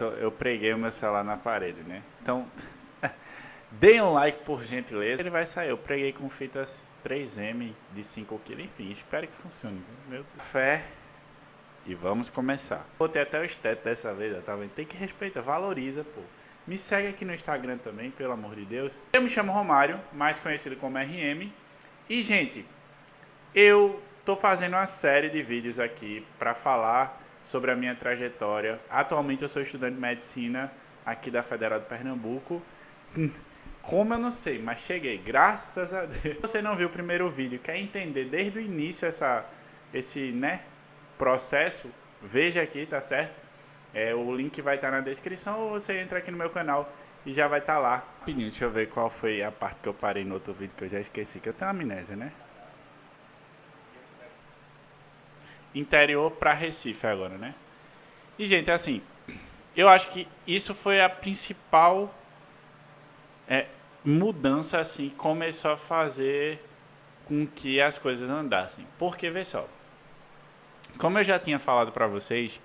Eu preguei o meu celular na parede, né? Então, deem um like por gentileza. Ele vai sair. Eu preguei com fitas 3M de 5 kg. Enfim, espero que funcione. Meu Deus. Fé. E vamos começar. Botei até o estético dessa vez, tá vendo? Tem que respeitar, valoriza, pô. Me segue aqui no Instagram também, pelo amor de Deus. Eu me chamo Romário, mais conhecido como RM. E, gente, eu tô fazendo uma série de vídeos aqui para falar sobre a minha trajetória. Atualmente eu sou estudante de medicina aqui da Federal de Pernambuco. Como eu não sei, mas cheguei, graças a Deus. Se você não viu o primeiro vídeo, quer entender desde o início esse processo, veja aqui, tá certo? O link vai estar na descrição ou você entra aqui no meu canal e já vai estar lá. Rapidinho, deixa eu ver qual foi a parte que eu parei no outro vídeo que eu já esqueci, que eu tenho amnésia, né? Interior para Recife agora, né? E, gente, assim, eu acho que isso foi a principal mudança, assim, que começou a fazer com que as coisas andassem. Porque, vê só, como eu já tinha falado para vocês,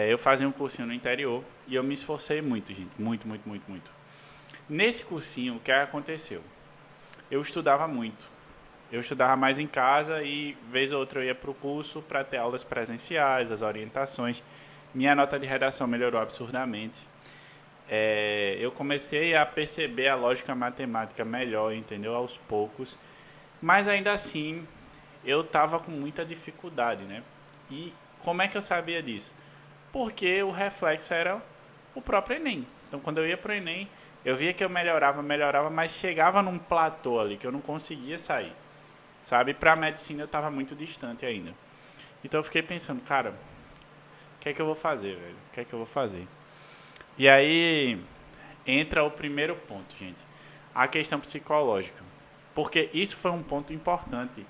eu fazia um cursinho no interior e eu me esforcei muito, gente, muito, muito, muito, muito. Nesse cursinho, o que aconteceu? Eu estudava muito. Eu estudava mais em casa e, vez ou outra, eu ia para o curso para ter aulas presenciais, as orientações. Minha nota de redação melhorou absurdamente. Eu comecei a perceber a lógica matemática melhor, entendeu? Aos poucos. Mas ainda assim, eu estava com muita dificuldade, né? E como é que eu sabia disso? Porque o reflexo era o próprio Enem. Então, quando eu ia para o Enem, eu via que eu melhorava, mas chegava num platô ali que eu não conseguia sair. Sabe? Para a medicina eu estava muito distante ainda. Então eu fiquei pensando, cara, o que é que eu vou fazer, velho? O que é que eu vou fazer? E aí entra o primeiro ponto, gente. A questão psicológica. Porque isso foi um ponto importante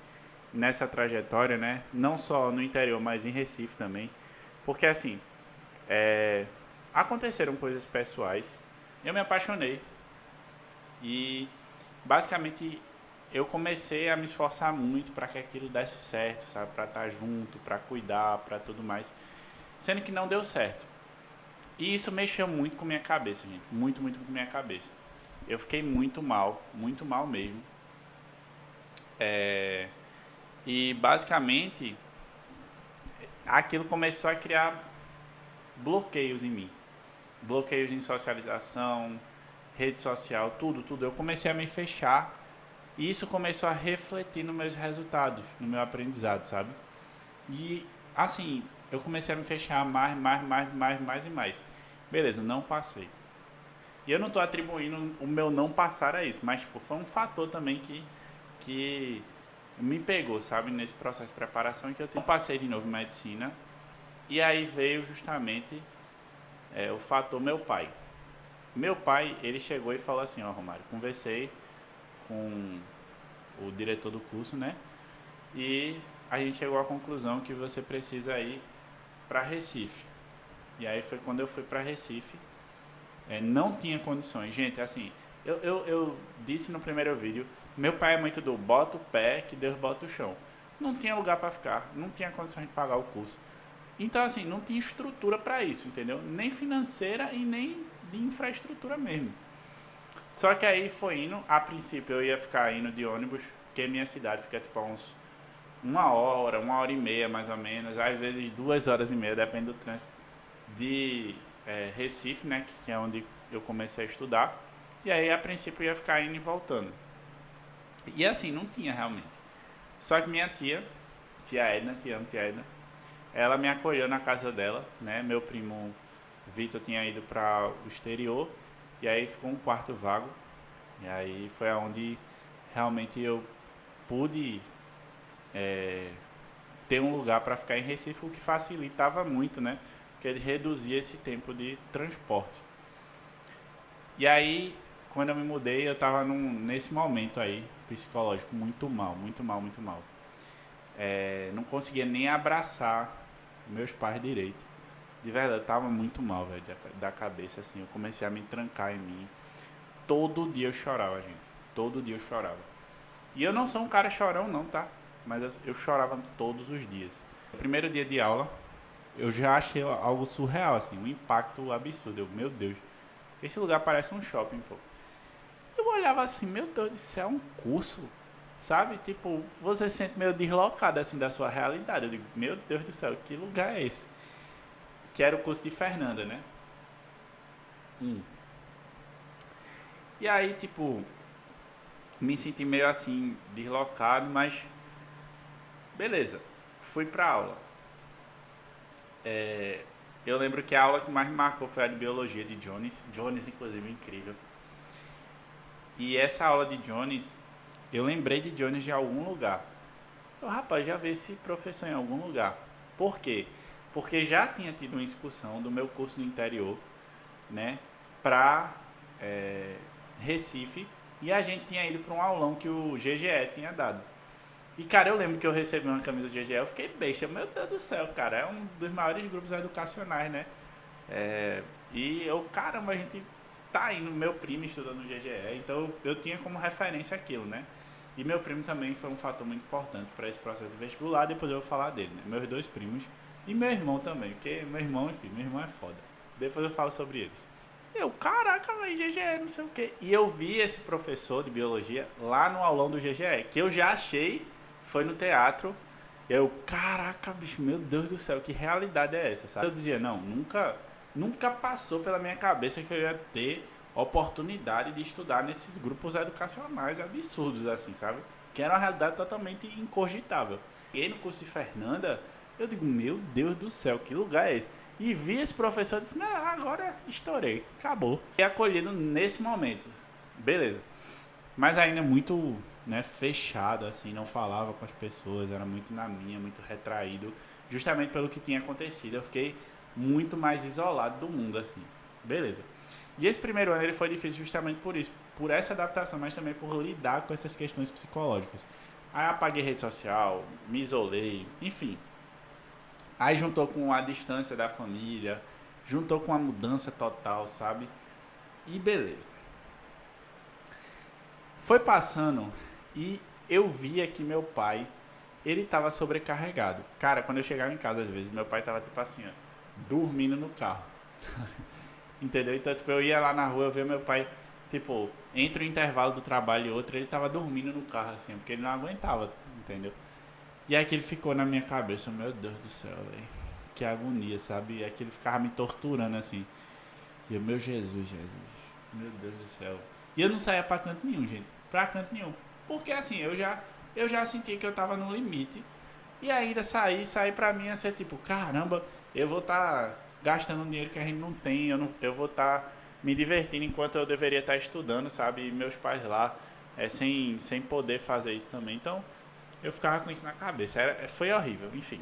nessa trajetória, né? Não só no interior, mas em Recife também. Porque assim, aconteceram coisas pessoais. Eu me apaixonei. E basicamente eu comecei a me esforçar muito para que aquilo desse certo, sabe? Para estar junto, para cuidar, para tudo mais. Sendo que não deu certo. E isso mexeu muito com minha cabeça, gente. Muito, muito com minha cabeça. Eu fiquei muito mal mesmo. E basicamente aquilo começou a criar bloqueios em mim. Bloqueios em socialização, rede social, tudo, tudo. Eu comecei a me fechar e isso começou a refletir nos meus resultados, no meu aprendizado, sabe? E assim, eu comecei a me fechar mais e mais. Beleza, não passei. E eu não estou atribuindo o meu não passar a isso, mas tipo, foi um fator também que me pegou, sabe, nesse processo de preparação em que eu passei de novo em medicina. E aí veio justamente o fator meu pai. Meu pai, ele chegou e falou assim, ó, Romário, conversei com o diretor do curso, né? E a gente chegou à conclusão que você precisa ir para Recife. E aí foi quando eu fui para Recife. Não tinha condições. Gente, assim, eu disse no primeiro vídeo, meu pai é muito do bota o pé que Deus bota o chão. Não tinha lugar para ficar, não tinha condições de pagar o curso. Então, assim, não tinha estrutura para isso, entendeu? Nem financeira e nem de infraestrutura mesmo. Só que aí foi indo, a princípio eu ia ficar indo de ônibus, porque minha cidade fica tipo a uns 1 hora e meia mais ou menos, às vezes 2 horas e meia, depende do trânsito, de Recife, né, que é onde eu comecei a estudar. E aí a princípio eu ia ficar indo e voltando. E assim, não tinha realmente. Só que minha tia Edna, te amo, tia Edna, ela me acolheu na casa dela, né? Meu primo Vitor tinha ido para o exterior e aí ficou um quarto vago. E aí foi aonde realmente eu pude ter um lugar para ficar em Recife, o que facilitava muito, né? Porque ele reduzia esse tempo de transporte. E aí, quando eu me mudei, eu estava nesse momento aí, psicológico, muito mal, muito mal, muito mal. Não conseguia nem abraçar meus pais direito. De verdade, eu tava muito mal, velho, da cabeça, assim. Eu comecei a me trancar em mim. Todo dia eu chorava, gente. Todo dia eu chorava. E eu não sou um cara chorão, não, tá? Mas eu chorava todos os dias. O primeiro dia de aula, eu já achei algo surreal, assim, um impacto absurdo. Meu Deus, esse lugar parece um shopping, pô. Eu olhava assim, meu Deus do céu, é um curso, sabe? Tipo, você se sente meio deslocado, assim, da sua realidade. Eu digo, meu Deus do céu, que lugar é esse? Que era o curso de Fernanda, né? Hum. E aí, tipo, me senti meio assim, deslocado, mas beleza. Fui pra aula. Eu lembro que a aula que mais me marcou foi a de biologia de Jones. Jones, inclusive, incrível. E essa aula de Jones, eu lembrei de Jones de algum lugar. Eu, rapaz, já vi esse professor em algum lugar. Por quê? Porque já tinha tido uma excursão do meu curso no interior, né, pra Recife. E a gente tinha ido para um aulão que o GGE tinha dado. E, cara, eu lembro que eu recebi uma camisa do GGE, eu fiquei besta. Meu Deus do céu, cara, é um dos maiores grupos educacionais, né? É, e eu, caramba, a gente tá indo, meu primo estudando no GGE, então eu tinha como referência aquilo, né? E meu primo também foi um fator muito importante para esse processo de vestibular, depois eu vou falar dele, né? Meus dois primos e meu irmão também, porque meu irmão, enfim, meu irmão é foda. Depois eu falo sobre eles. Eu, caraca, velho, GGE, não sei o quê. E eu vi esse professor de biologia lá no aulão do GGE, que eu já achei, foi no teatro. Eu, caraca, bicho, meu Deus do céu, que realidade é essa, sabe? Eu dizia, não, nunca passou pela minha cabeça que eu ia ter oportunidade de estudar nesses grupos educacionais absurdos, assim, sabe? Que era uma realidade totalmente incogitável. E no curso de Fernanda, eu digo, meu Deus do céu, que lugar é esse? E vi esse professor e disse, não, agora estourei, acabou. E acolhido nesse momento. Beleza. Mas ainda muito, né, fechado, assim, não falava com as pessoas, era muito na minha, muito retraído, justamente pelo que tinha acontecido. Eu fiquei muito mais isolado do mundo, assim. Beleza. E esse primeiro ano ele foi difícil justamente por isso, por essa adaptação, mas também por lidar com essas questões psicológicas. Aí apaguei rede social, me isolei, enfim. Aí juntou com a distância da família, juntou com a mudança total, sabe? E beleza. Foi passando e eu via que meu pai, ele tava sobrecarregado. Cara, quando eu chegava em casa às vezes, meu pai tava tipo assim, ó, dormindo no carro. Entendeu? Então, tipo, eu ia lá na rua, eu via meu pai, tipo, entre o intervalo do trabalho e outro, ele tava dormindo no carro, assim, porque ele não aguentava, entendeu? E aí que ele ficou na minha cabeça, meu Deus do céu, velho. Que agonia, sabe? E aí que ele ficava me torturando, assim. E eu, meu Jesus, meu Deus do céu. E eu não saía pra canto nenhum, gente. Pra canto nenhum. Porque assim, eu já sentia que eu tava no limite. E ainda sair pra mim ia ser tipo, caramba, eu vou estar gastando um dinheiro que a gente não tem, eu vou estar me divertindo enquanto eu deveria estar estudando, sabe? E meus pais lá, sem poder fazer isso também. Então, eu ficava com isso na cabeça. Foi horrível, enfim.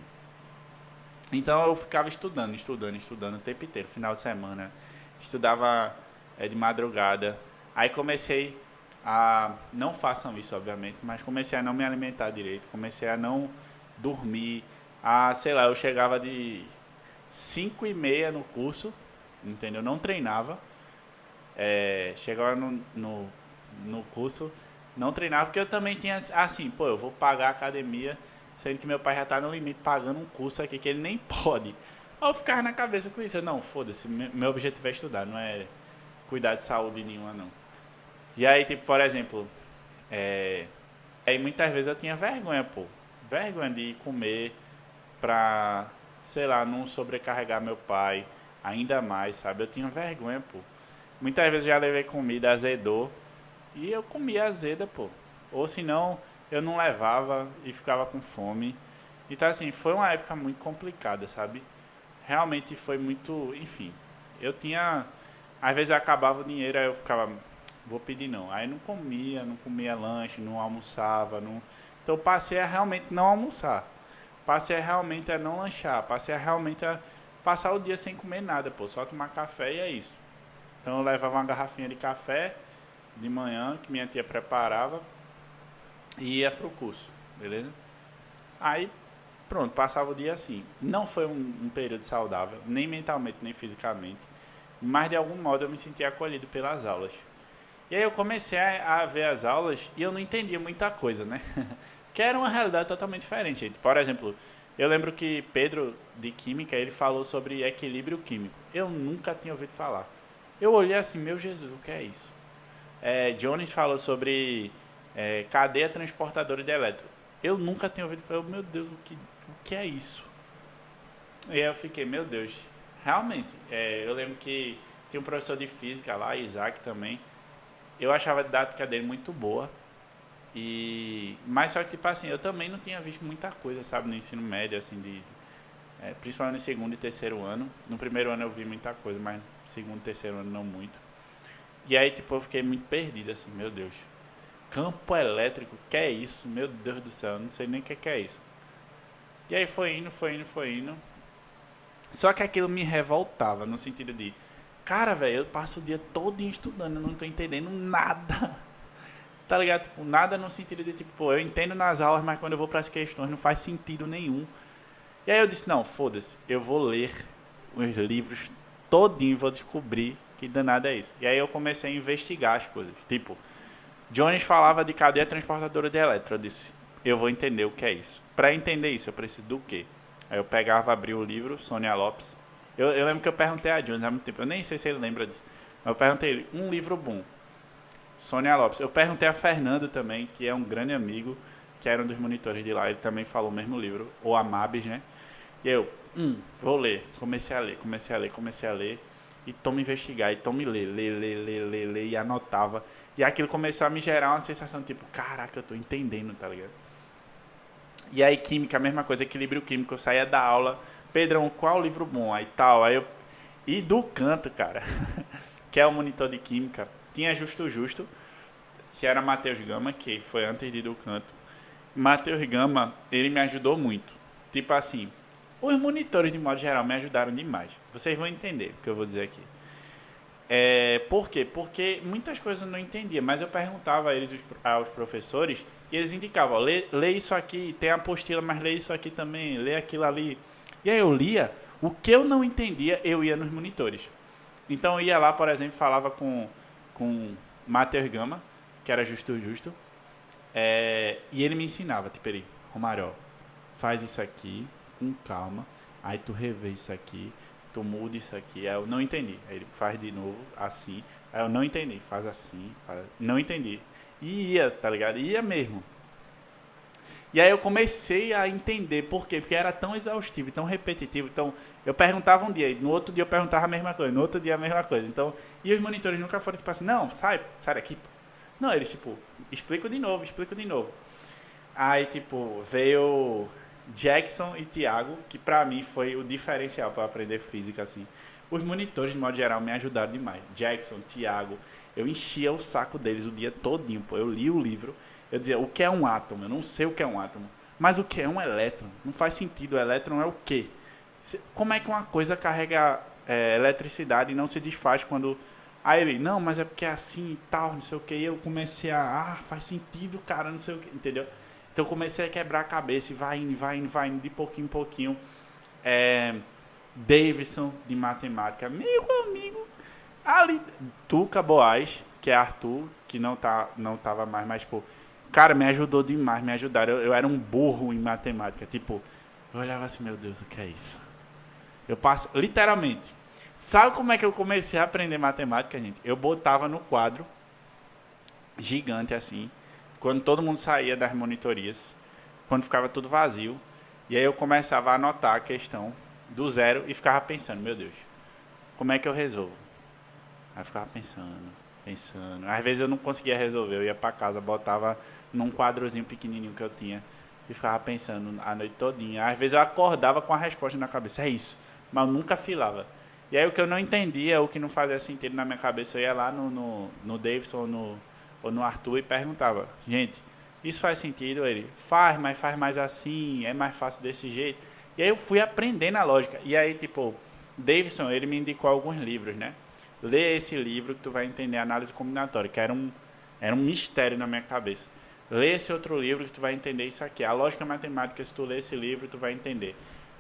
Então eu ficava estudando o tempo inteiro, final de semana. Estudava de madrugada. Aí comecei a. Não façam isso, obviamente, mas comecei a não me alimentar direito. Comecei a não dormir. Sei lá, eu chegava de 5h30 no curso, entendeu? Não treinava. Chegava no curso, não treinava, porque eu também tinha assim, pô, eu vou pagar a academia, sendo que meu pai já tá no limite pagando um curso aqui que ele nem pode. Aí eu ficava na cabeça com isso, não, foda-se, meu objetivo é estudar, não é cuidar de saúde nenhuma, não. E aí, tipo, por exemplo, aí muitas vezes eu tinha vergonha, pô, vergonha de comer pra, sei lá, não sobrecarregar meu pai ainda mais, sabe? Eu tinha vergonha, pô. Muitas vezes já levei comida, azedou, e eu comia azeda, pô. Ou senão, eu não levava e ficava com fome. Então, assim, foi uma época muito complicada, sabe? Realmente foi muito. Enfim, eu tinha. Às vezes acabava o dinheiro, aí eu ficava. Vou pedir não. Aí não comia lanche, não almoçava. Não... Então, eu passei a realmente não almoçar. Passei a realmente a não lanchar. Passei a realmente a passar o dia sem comer nada, pô. Só tomar café e é isso. Então, eu levava uma garrafinha de café de manhã que minha tia preparava e ia pro curso, beleza? Aí, pronto, passava o dia assim. Não foi um período saudável, nem mentalmente, nem fisicamente, mas de algum modo eu me sentia acolhido pelas aulas. E aí eu comecei a ver as aulas e eu não entendia muita coisa, né? Que era uma realidade totalmente diferente, gente. Por exemplo, Eu lembro que Pedro, de Química, ele falou sobre equilíbrio químico. Eu nunca tinha ouvido falar. Eu olhei assim, meu Jesus, o que é isso? Jones falou sobre cadeia transportadora de elétrons. Eu nunca tinha ouvido falar, meu Deus, o que é isso? E aí eu fiquei, meu Deus, realmente. Eu lembro que tinha um professor de física lá, Isaac também. Eu achava a didática dele muito boa. Mas só que, tipo assim, eu também não tinha visto muita coisa, sabe, no ensino médio, assim, principalmente no segundo e terceiro ano. No primeiro ano eu vi muita coisa, mas no segundo e terceiro ano não muito. E aí, tipo, eu fiquei muito perdido, assim, meu Deus. Campo elétrico, que é isso? Meu Deus do céu, eu não sei nem o que é isso. E aí foi indo, foi indo, foi indo. Só que aquilo me revoltava, no sentido de, cara, velho, eu passo o dia todo estudando, eu não tô entendendo nada. Tá ligado? Tipo, nada no sentido de, tipo, pô, eu entendo nas aulas, mas quando eu vou pras questões não faz sentido nenhum. E aí eu disse, não, foda-se, eu vou ler os livros todinho e vou descobrir que danado é isso. E aí eu comecei a investigar as coisas. Tipo, Jones falava de cadeia transportadora de elétrons. Eu disse, eu vou entender o que é isso. Para entender isso, eu preciso do quê? Aí eu pegava, abria o livro, Sônia Lopes. Eu lembro que eu perguntei a Jones há muito tempo, eu nem sei se ele lembra disso. Mas eu perguntei a ele, um livro bom. Sônia Lopes. Eu perguntei a Fernando também, que é um grande amigo, que era um dos monitores de lá. Ele também falou o mesmo livro, ou Amabis, né? E eu, vou ler. Comecei a ler, comecei a ler, comecei a ler. E toma investigar, e toma ler, e anotava. E aquilo começou a me gerar uma sensação tipo, caraca, eu tô entendendo, tá ligado? E aí, química, a mesma coisa, equilíbrio químico. Eu saía da aula, Pedrão, qual livro bom? Aí tal. Aí eu. E do canto, cara, que é o monitor de química, tinha Justo Justo, que era Matheus Gama, que foi antes de do canto. Matheus Gama, ele me ajudou muito. Tipo assim, os monitores, de modo geral, me ajudaram demais. Vocês vão entender o que eu vou dizer aqui. Por quê? Porque muitas coisas eu não entendia, mas eu perguntava a eles, aos professores, e eles indicavam, ó, lê isso aqui, tem a apostila, mas lê isso aqui também, lê aquilo ali. E aí eu lia, o que eu não entendia, eu ia nos monitores. Então eu ia lá, por exemplo, falava com Matheus Gama, que era Justo Justo, e ele me ensinava, tipo, ele, Romário, faz isso aqui com calma, aí tu revê isso aqui, tu muda isso aqui. Aí eu não entendi. Aí ele faz de novo, assim. Aí eu não entendi, faz assim, não entendi. E ia, tá ligado? Ia mesmo. E aí eu comecei a entender por quê, porque era tão exaustivo, tão repetitivo. Então, eu perguntava um dia, no outro dia eu perguntava a mesma coisa, no outro dia a mesma coisa. Então, e os monitores nunca foram tipo assim, não, sai daqui. Não, eles tipo, explico de novo, explico de novo. Aí, tipo, veio Jackson e Thiago, que pra mim foi o diferencial para aprender física, assim. Os monitores, de modo geral, me ajudaram demais. Jackson, Thiago, eu enchia o saco deles o dia todinho, pô. Eu li o livro, eu dizia, o que é um átomo? Eu não sei o que é um átomo. Mas o que é um elétron? Não faz sentido, o elétron é o quê? Como é que uma coisa carrega eletricidade e não se desfaz quando... Aí ele, não, mas é porque é assim e tal, não sei o que. E eu comecei faz sentido, cara, não sei o que, entendeu? Então eu comecei a quebrar a cabeça e vai indo, vai indo, vai indo, de pouquinho em pouquinho. Davidson, de matemática, meu amigo. Ali, Tuca Boaz, que é Arthur, que não tava mais, mas, pô, cara, me ajudou demais, me ajudaram. Eu era um burro em matemática, tipo, eu olhava assim, meu Deus, o que é isso? Eu passo, literalmente. Sabe como é que eu comecei a aprender matemática, gente? Eu botava no quadro, gigante assim, quando todo mundo saía das monitorias, quando ficava tudo vazio, e aí eu começava a anotar a questão do zero e ficava pensando, meu Deus, como é que eu resolvo? Aí eu ficava pensando, pensando. Às vezes eu não conseguia resolver, eu ia pra casa, botava num quadrozinho pequenininho que eu tinha e ficava pensando a noite todinha. Às vezes eu acordava com a resposta na cabeça, é isso, mas eu nunca filava. E aí o que eu não entendia, o que não fazia sentido na minha cabeça, eu ia lá no Davidson ou no Arthur e perguntava, gente, isso faz sentido? Ele, faz, mas faz mais assim, é mais fácil desse jeito. E aí eu fui aprendendo a lógica. E aí, tipo, Davidson, ele me indicou alguns livros, né? Lê esse livro que tu vai entender a análise combinatória, que era um mistério na minha cabeça. Lê esse outro livro que tu vai entender isso aqui. A lógica matemática, se tu lê esse livro, tu vai entender.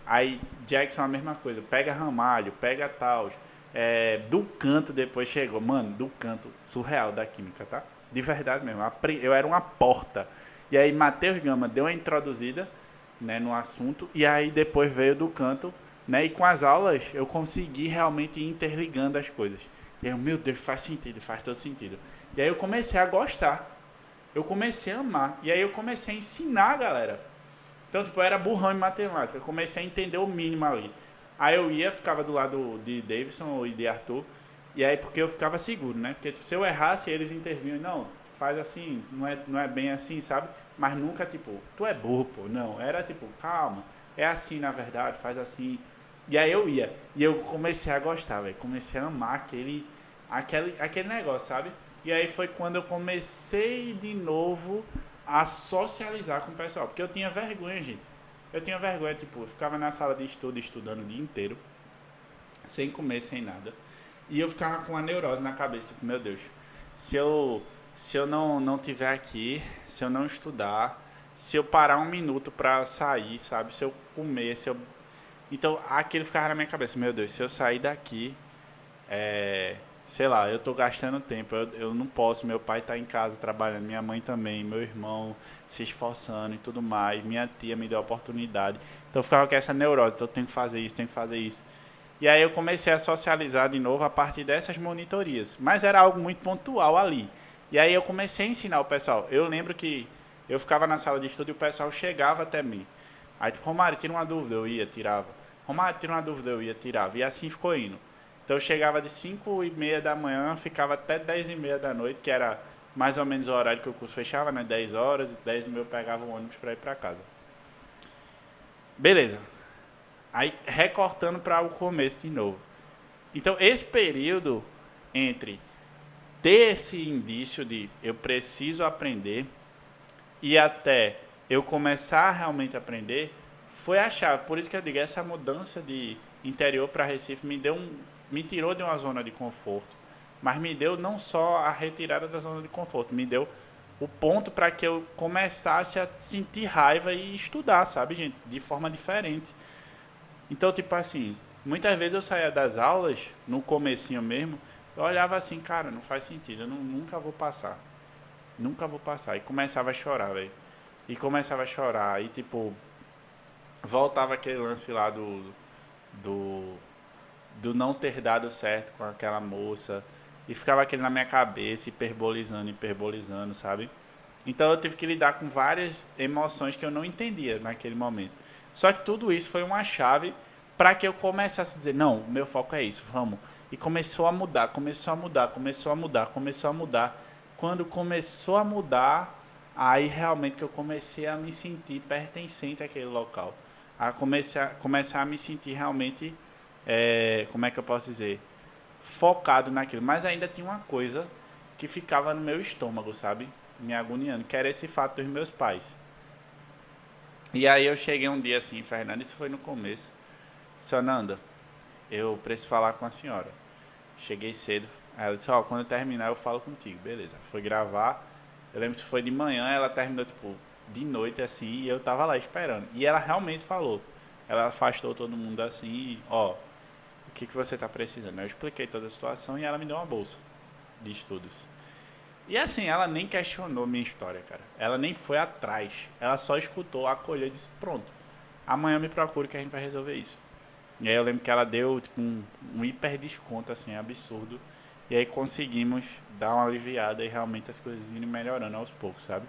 Aí, Jackson, a mesma coisa. Pega Ramalho, pega Taus. Do canto depois chegou. Mano, do canto surreal da química, tá? De verdade mesmo. Eu era uma porta. E aí, Matheus Gama deu uma introduzida. né, no assunto. E aí depois veio do canto, né? E com as aulas eu consegui realmente ir interligando as coisas. E aí, meu Deus, faz sentido, faz todo sentido. E aí eu comecei a gostar. Eu comecei a amar. E aí eu comecei a ensinar a galera. Então, tipo, eu era burrão em matemática. Eu comecei a entender o mínimo ali. Aí eu ia, ficava do lado de Davidson e de Arthur. E aí, porque eu ficava seguro, né? Porque tipo, se eu errasse, eles intervinham. Não, faz assim, não é bem assim, sabe? Mas nunca, tipo, tu é burro, pô. Não, era tipo, calma, é assim na verdade, faz assim. E aí eu ia. E eu comecei a gostar, velho. Comecei a amar aquele negócio, sabe? E aí foi quando eu comecei de novo a socializar com o pessoal. Porque eu tinha vergonha, gente. Eu tinha vergonha, tipo, eu ficava na sala de estudo estudando o dia inteiro, sem comer, sem nada. E eu ficava com uma neurose na cabeça, tipo, meu Deus, se eu, se eu não tiver aqui, se eu não estudar, se eu parar um minuto pra sair, sabe? Se eu comer, se eu. Então aquilo ficava na minha cabeça, meu Deus, se eu sair daqui, é, sei lá, eu tô gastando tempo, eu não posso, meu pai tá em casa trabalhando, minha mãe também, meu irmão se esforçando e tudo mais, minha tia me deu a oportunidade. Então eu ficava com essa neurose, então eu tenho que fazer isso, tenho que fazer isso. E aí eu comecei a socializar de novo a partir dessas monitorias, mas era algo muito pontual ali. E aí eu comecei a ensinar o pessoal. Eu lembro que eu ficava na sala de estudo e o pessoal chegava até mim. Aí tipo, Romário, tira uma dúvida, eu ia, tirava. Romário, tira uma dúvida, eu ia, tirava. E assim ficou indo. Então eu chegava de 5h30 da manhã, ficava até 10h30 da noite, que era mais ou menos o horário que o curso fechava, né? 10 horas, e 10h30 eu pegava o ônibus para ir para casa. Beleza. Aí recortando para o começo de novo. Então esse período entre ter esse indício de eu preciso aprender e até eu começar a realmente aprender foi a chave. Por isso que eu digo, essa mudança de interior para Recife me tirou de uma zona de conforto, mas me deu não só a retirada da zona de conforto, me deu o ponto para que eu começasse a sentir raiva e estudar, sabe, gente, de forma diferente. Então, tipo assim, muitas vezes eu saía das aulas, no comecinho mesmo, eu olhava assim, cara, não faz sentido, eu nunca vou passar. Nunca vou passar. E começava a chorar, velho. E começava a chorar. E tipo, voltava aquele lance lá do, do não ter dado certo com aquela moça. E ficava aquele na minha cabeça, hiperbolizando, hiperbolizando, sabe? Então eu tive que lidar com várias emoções que eu não entendia naquele momento. Só que tudo isso foi uma chave para que eu começasse a dizer, não, o meu foco é isso, vamos. E começou a mudar, começou a mudar, começou a mudar, começou a mudar. Quando começou a mudar, aí realmente que eu comecei a me sentir pertencente àquele local. A começar a me sentir realmente, como é que eu posso dizer, focado naquilo. Mas ainda tinha uma coisa que ficava no meu estômago, sabe? Me agoniando, que era esse fato dos meus pais. E aí eu cheguei um dia assim, Fernando, isso foi no começo. Disse, Ananda, eu preciso falar com a senhora. Cheguei cedo. Aí ela disse, ó, quando eu terminar eu falo contigo. Beleza. Foi gravar. Eu lembro se foi de manhã, ela terminou, tipo, de noite assim, e eu tava lá esperando. E ela realmente falou. Ela afastou todo mundo assim, e, ó, o que você tá precisando? Eu expliquei toda a situação e ela me deu uma bolsa de estudos. E assim, ela nem questionou minha história, cara. Ela nem foi atrás. Ela só escutou, acolheu e disse, pronto. Amanhã me procure que a gente vai resolver isso. E aí eu lembro que ela deu tipo, um hiper desconto, assim, absurdo. E aí conseguimos dar uma aliviada e realmente as coisas irem melhorando aos poucos, sabe?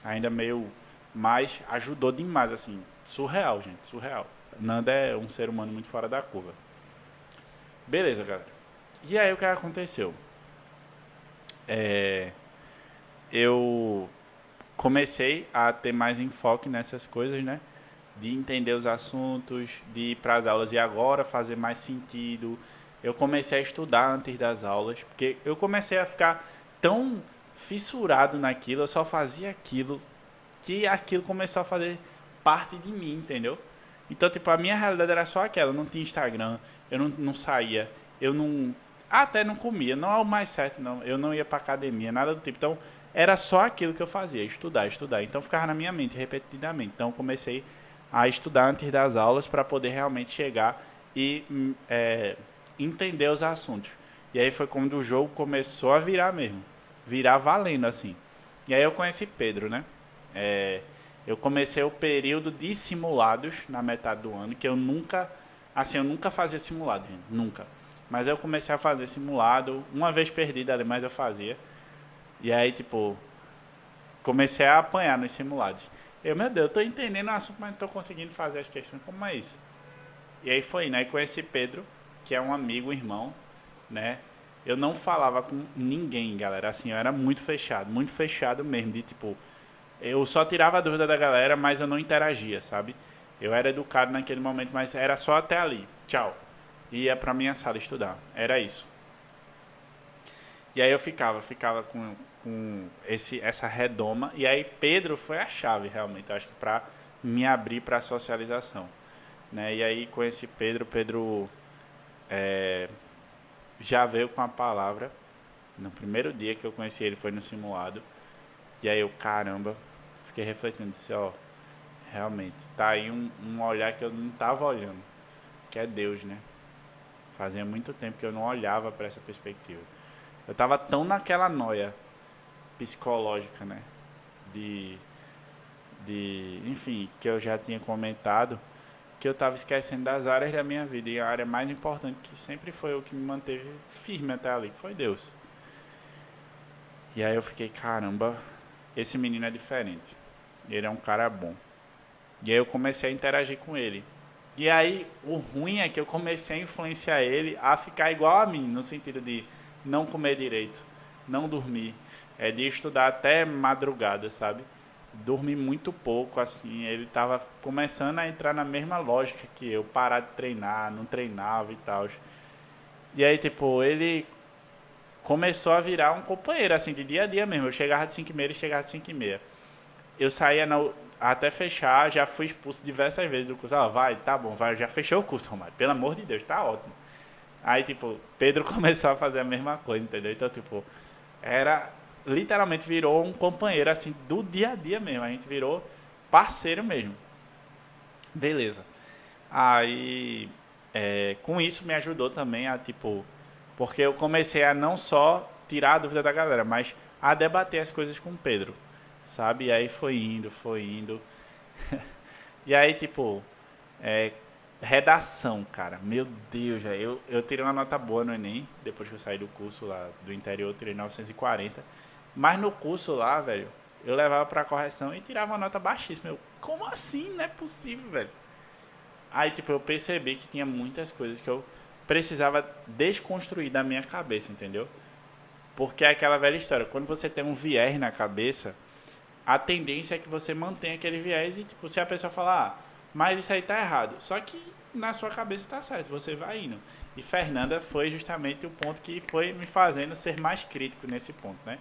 Ainda meio. Mas ajudou demais, assim. Surreal, gente, surreal. Nanda é um ser humano muito fora da curva. Beleza, galera. E aí o que aconteceu? É, eu comecei a ter mais enfoque nessas coisas, né? De entender os assuntos, de ir para as aulas e agora fazer mais sentido. Eu comecei a estudar antes das aulas, porque eu comecei a ficar tão fissurado naquilo, eu só fazia aquilo, que aquilo começou a fazer parte de mim, entendeu? Então, tipo, a minha realidade era só aquela, eu não tinha Instagram, eu não saía, eu não. Até não comia, não é o mais certo, não. Eu não ia pra academia, nada do tipo. Então, era só aquilo que eu fazia, estudar, estudar. Então, ficava na minha mente repetidamente. Então, eu comecei a estudar antes das aulas para poder realmente chegar e entender os assuntos. E aí foi quando o jogo começou a virar mesmo, virar valendo assim. E aí eu conheci Pedro, né? É, Eu comecei o período de simulados na metade do ano, que eu nunca, assim, eu nunca fazia simulado, gente, nunca. Mas eu comecei a fazer simulado, uma vez perdida ali, mas eu fazia. E aí, tipo, comecei a apanhar nos simulados. Meu Deus, eu tô entendendo o assunto, mas não tô conseguindo fazer as questões, como é isso? E aí foi, né? E conheci Pedro, que é um amigo, um irmão, né? Eu não falava com ninguém, galera. Assim, eu era muito fechado mesmo. De tipo, eu só tirava a dúvida da galera, mas eu não interagia, sabe? Eu era educado naquele momento, mas era só até ali. Tchau. Ia pra minha sala estudar. Era isso. E aí eu ficava com essa redoma. E aí Pedro foi a chave, realmente. Acho que pra me abrir pra socialização. Né? E aí conheci Pedro. Pedro já veio com a palavra. No primeiro dia que eu conheci ele foi no simulado. E aí eu, caramba, fiquei refletindo, disse, ó, realmente, tá aí um olhar que eu não tava olhando, que é Deus, né? Fazia muito tempo que eu não olhava para essa perspectiva. Eu tava tão naquela noia psicológica, né? De, enfim, que eu já tinha comentado, que eu tava esquecendo das áreas da minha vida. E a área mais importante, que sempre foi o que me manteve firme até ali, que foi Deus. E aí eu fiquei, caramba, esse menino é diferente. Ele é um cara bom. E aí eu comecei a interagir com ele. E aí o ruim é que eu comecei a influenciar ele a ficar igual a mim, no sentido de não comer direito, não dormir, de estudar até madrugada, sabe? Dormir muito pouco, assim. Ele tava começando a entrar na mesma lógica que eu, parar de treinar, não treinava e tal. E aí, tipo, ele começou a virar um companheiro, assim, de dia a dia mesmo. Eu chegava de 5h30, ele chegava de 5h30. Eu saía até fechar, já fui expulso diversas vezes do curso. Ah, vai, tá bom, vai, já fechou o curso, Romário. Pelo amor de Deus, tá ótimo. Aí, tipo, Pedro começou a fazer a mesma coisa, entendeu? Então, tipo, literalmente virou um companheiro, assim, do dia a dia mesmo. A gente virou parceiro mesmo. Beleza. Aí, com isso me ajudou também a, tipo, porque eu comecei a não só tirar a dúvida da galera, mas a debater as coisas com o Pedro, sabe? E aí foi indo, foi indo. E aí, tipo, é, redação, cara. Meu Deus, eu tirei uma nota boa no Enem, depois que eu saí do curso lá do interior, eu tirei 940. Mas no curso lá, velho, eu levava pra correção e tirava uma nota baixíssima. Como assim? Não é possível, velho. Aí, tipo, eu percebi que tinha muitas coisas que eu precisava desconstruir da minha cabeça, entendeu? Porque é aquela velha história, quando você tem um viés na cabeça, a tendência é que você mantenha aquele viés e, tipo, se a pessoa falar, ah, mas isso aí tá errado. Só que na sua cabeça tá certo, você vai indo. E Fernanda foi justamente o ponto que foi me fazendo ser mais crítico nesse ponto, né?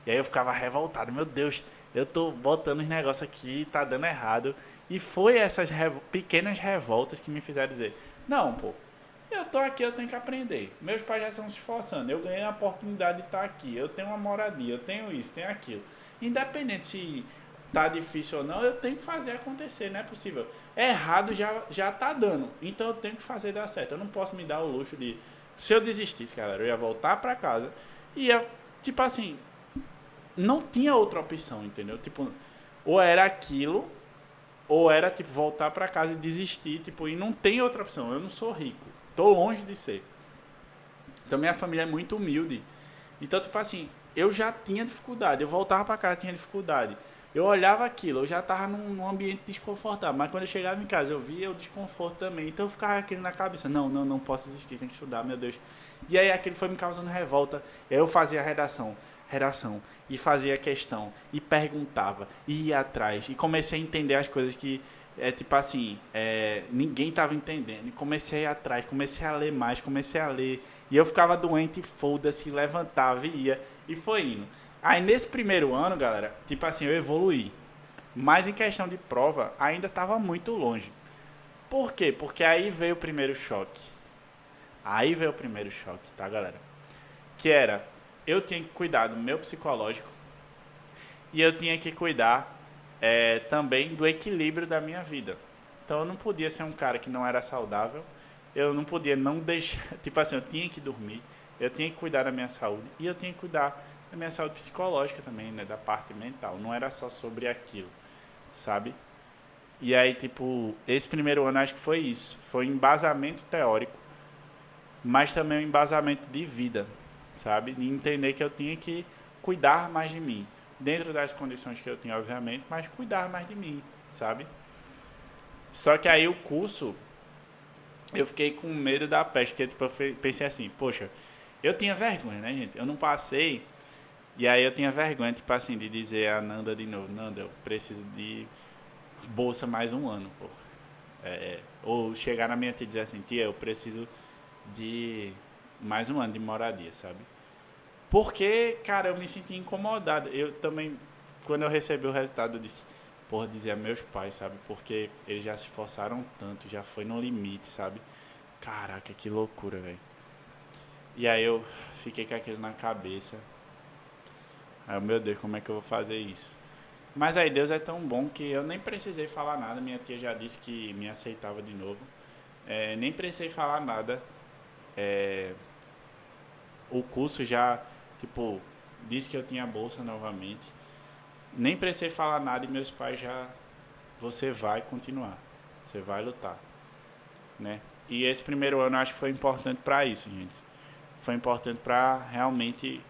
E aí eu ficava revoltado, meu Deus, eu tô botando os negócios aqui, tá dando errado. E foi essas pequenas revoltas que me fizeram dizer, não, pô, eu tô aqui, eu tenho que aprender. Meus pais já estão se esforçando, eu ganhei a oportunidade de estar aqui, eu tenho uma moradia, eu tenho isso, tenho aquilo. Independente se tá difícil ou não, eu tenho que fazer acontecer, não é possível. Errado já tá dando, então eu tenho que fazer dar certo. Eu não posso me dar o luxo de, se eu desistisse, galera, eu ia voltar pra casa e ia, tipo assim, não tinha outra opção, entendeu? Tipo, ou era aquilo, ou era, tipo, voltar pra casa e desistir, tipo, e não tem outra opção. Eu não sou rico, tô longe de ser. Então minha família é muito humilde. Então, tipo assim, eu já tinha dificuldade, eu voltava pra casa, tinha dificuldade. Eu olhava aquilo, eu já tava num ambiente desconfortável, mas quando eu chegava em casa eu via o desconforto também. Então eu ficava aquilo na cabeça, não posso desistir, tenho que estudar, meu Deus. E aí aquilo foi me causando revolta. Eu fazia redação, e fazia questão, e perguntava, e ia atrás, e comecei a entender as coisas que, tipo assim, ninguém tava entendendo. E comecei a ir atrás, comecei a ler mais, comecei a ler, e eu ficava doente, foda-se, levantava e ia, e foi indo. Aí nesse primeiro ano, galera, tipo assim, eu evoluí. Mas em questão de prova, ainda estava muito longe. Por quê? Porque aí veio o primeiro choque. Aí veio o primeiro choque, tá, galera? Que era, eu tinha que cuidar do meu psicológico e eu tinha que cuidar também do equilíbrio da minha vida. Então eu não podia ser um cara que não era saudável, eu não podia não deixar, tipo assim, eu tinha que dormir, eu tinha que cuidar da minha saúde e eu tinha que cuidar da minha saúde psicológica também, né, da parte mental, não era só sobre aquilo, sabe? E aí, tipo, esse primeiro ano acho que foi isso. Foi um embasamento teórico, mas também um embasamento de vida, sabe? De entender que eu tinha que cuidar mais de mim. Dentro das condições que eu tinha, obviamente, mas cuidar mais de mim, sabe? Só que aí o curso, eu fiquei com medo da peste, porque tipo, eu pensei assim, poxa, eu tinha vergonha, né, gente? Eu não passei, e aí eu tinha vergonha, tipo assim, de dizer a Nanda de novo, Nanda, eu preciso de bolsa mais um ano, pô. Ou chegar na minha tia e dizer assim, tia, eu preciso de mais um ano de moradia, sabe? Porque, cara, eu me senti incomodado. Eu também, quando eu recebi o resultado, eu disse, porra, dizer a meus pais, sabe? Porque eles já se esforçaram tanto, já foi no limite, sabe? Caraca, que loucura, velho. E aí eu fiquei com aquilo na cabeça. Aí, meu Deus, como é que eu vou fazer isso? Mas aí Deus é tão bom que eu nem precisei falar nada. Minha tia já disse que me aceitava de novo. Nem precisei falar nada. É, o curso já, tipo, disse que eu tinha bolsa novamente. Nem precisei falar nada e meus pais já. Você vai continuar. Você vai lutar, né? E esse primeiro ano eu acho que foi importante para isso, gente. Foi importante para realmente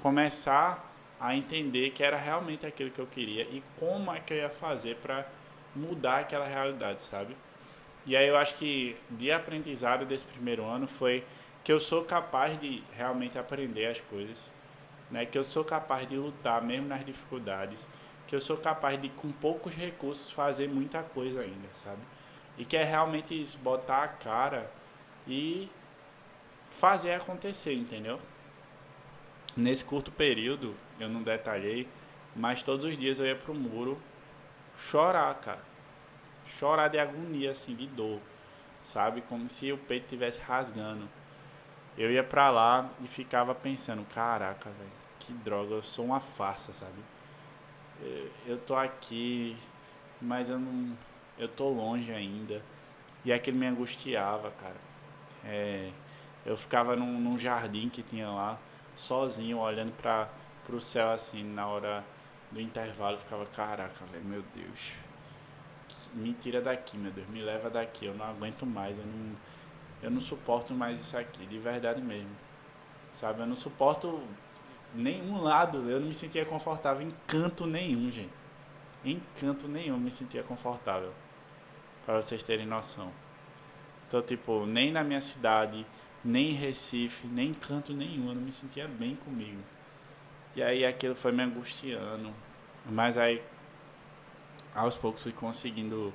começar a entender que era realmente aquilo que eu queria e como é que eu ia fazer para mudar aquela realidade, sabe? E aí eu acho que de aprendizado desse primeiro ano foi que eu sou capaz de realmente aprender as coisas, né? Que eu sou capaz de lutar mesmo nas dificuldades, que eu sou capaz de com poucos recursos fazer muita coisa ainda, sabe? E que é realmente isso, botar a cara e fazer acontecer, entendeu? Nesse curto período, eu não detalhei, mas todos os dias eu ia pro muro chorar, cara. Chorar de agonia, assim, de dor, sabe? Como se o peito estivesse rasgando. Eu ia pra lá e ficava pensando, caraca, velho, que droga, eu sou uma farsa, sabe? Eu tô aqui, mas eu não. Eu tô longe ainda. E aquilo me angustiava, cara. É, eu ficava num jardim que tinha lá, sozinho, olhando pro céu assim, na hora do intervalo, eu ficava, caraca, velho, meu Deus. Me tira daqui, meu Deus, me leva daqui, eu não aguento mais, eu não suporto mais isso aqui, de verdade mesmo. Sabe, eu não suporto nenhum lado, eu não me sentia confortável em canto nenhum, gente. Em canto nenhum eu me sentia confortável, para vocês terem noção. Então, tipo, nem na minha cidade, nem em Recife, nem em canto nenhum, eu não me sentia bem comigo. E aí aquilo foi me angustiando. Mas aí, aos poucos, fui conseguindo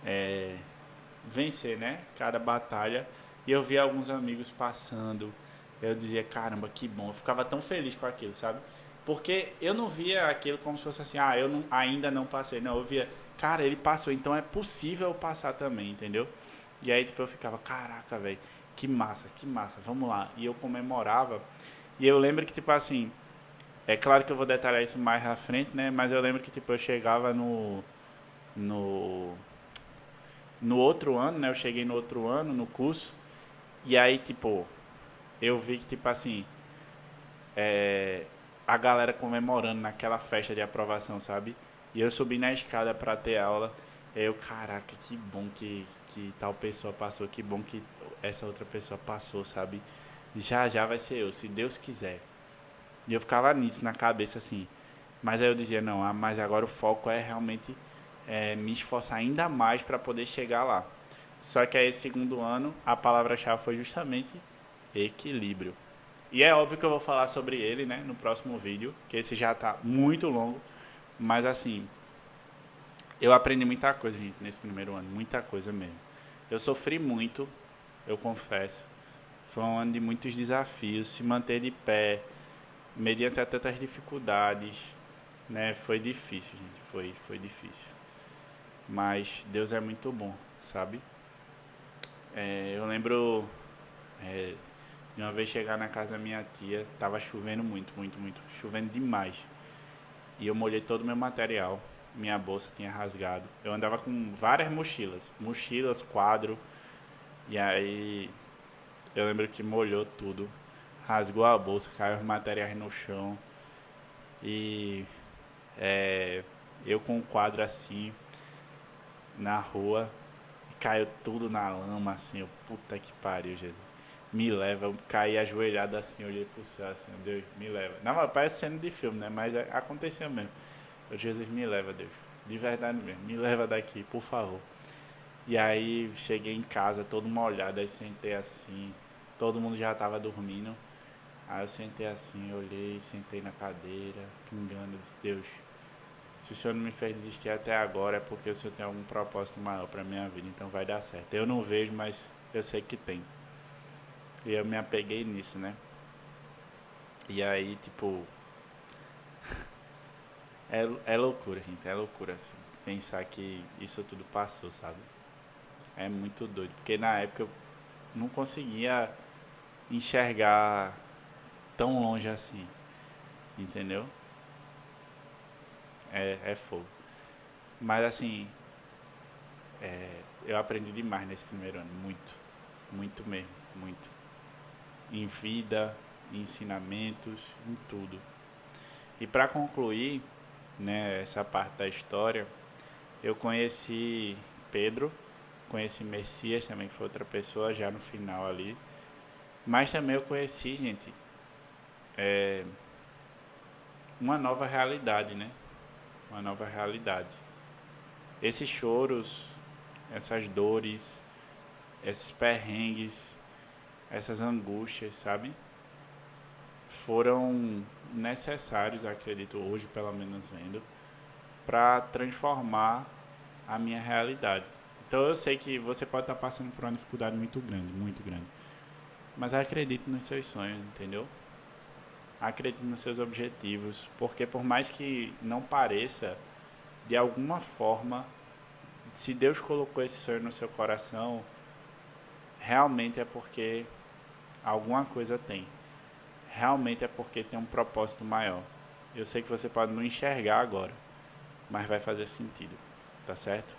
é, vencer, né? Cada batalha. E eu via alguns amigos passando. Eu dizia, caramba, que bom. Eu ficava tão feliz com aquilo, sabe? Porque eu não via aquilo como se fosse assim, ah, eu não, ainda não passei. Não, eu via, cara, ele passou, então é possível eu passar também, entendeu? E aí, tipo, eu ficava, caraca, velho, que massa, vamos lá. E eu comemorava. E eu lembro que, tipo, assim, é claro que eu vou detalhar isso mais à frente, né? Mas eu lembro que, tipo, eu chegava no, no outro ano, né? Eu cheguei no outro ano, no curso. E aí, tipo, eu vi que, tipo, assim, a galera comemorando naquela festa de aprovação, sabe? E eu subi na escada pra ter aula. E eu, caraca, que bom que tal pessoa passou, que bom que essa outra pessoa passou, sabe? Já já vai ser eu, se Deus quiser. E eu ficava nisso na cabeça assim. Mas aí eu dizia, não, mas agora o foco é realmente me esforçar ainda mais para poder chegar lá. Só que aí, esse segundo ano, a palavra-chave foi justamente equilíbrio. E é óbvio que eu vou falar sobre ele, né, no próximo vídeo, que esse já tá muito longo, mas assim, eu aprendi muita coisa, gente, nesse primeiro ano, muita coisa mesmo. Eu sofri muito, eu confesso. Foi um ano de muitos desafios, se manter de pé, mediante tantas dificuldades, né? Foi difícil, gente, foi difícil. Mas Deus é muito bom, sabe? Eu lembro é, de uma vez chegar na casa da minha tia, tava chovendo muito, muito, muito, chovendo demais. E eu molhei todo o meu material, minha bolsa tinha rasgado. Eu andava com várias mochilas, quadro, e aí eu lembro que molhou tudo, rasgou a bolsa, caiu os materiais no chão. E Eu com o quadro assim, na rua, e caiu tudo na lama, assim, eu, puta que pariu, Jesus. Me leva, eu caí ajoelhado assim, olhei pro céu assim, Deus, me leva. Não, mas parece cena de filme, né? Mas aconteceu mesmo. Eu, Jesus, me leva, Deus. De verdade mesmo, me leva daqui, por favor. E aí cheguei em casa todo molhado, aí sentei assim, todo mundo já tava dormindo. Aí eu sentei assim, olhei, sentei na cadeira, pingando, eu disse, Deus, se o Senhor não me fez desistir até agora é porque o Senhor tem algum propósito maior pra minha vida, então vai dar certo. Eu não vejo, mas eu sei que tem. E eu me apeguei nisso, né? E aí, tipo, é loucura, gente, é loucura, assim. Pensar que isso tudo passou, sabe? É muito doido, porque na época eu não conseguia enxergar tão longe assim, entendeu? É fogo. Mas assim, eu aprendi demais nesse primeiro ano, muito, muito mesmo, muito. Em vida, em ensinamentos, em tudo. E para concluir, né, essa parte da história, eu conheci Pedro, conheci Messias também, que foi outra pessoa já no final ali. Mas também eu conheci, gente, uma nova realidade, né? Uma nova realidade. Esses choros, essas dores, esses perrengues, essas angústias, sabe? Foram necessários, acredito, hoje pelo menos vendo, para transformar a minha realidade. Então eu sei que você pode estar passando por uma dificuldade muito grande, muito grande. Mas acredite nos seus sonhos, entendeu? Acredite nos seus objetivos, porque por mais que não pareça, de alguma forma, se Deus colocou esse sonho no seu coração, realmente é porque alguma coisa tem. Realmente é porque tem um propósito maior. Eu sei que você pode não enxergar agora, mas vai fazer sentido, tá certo?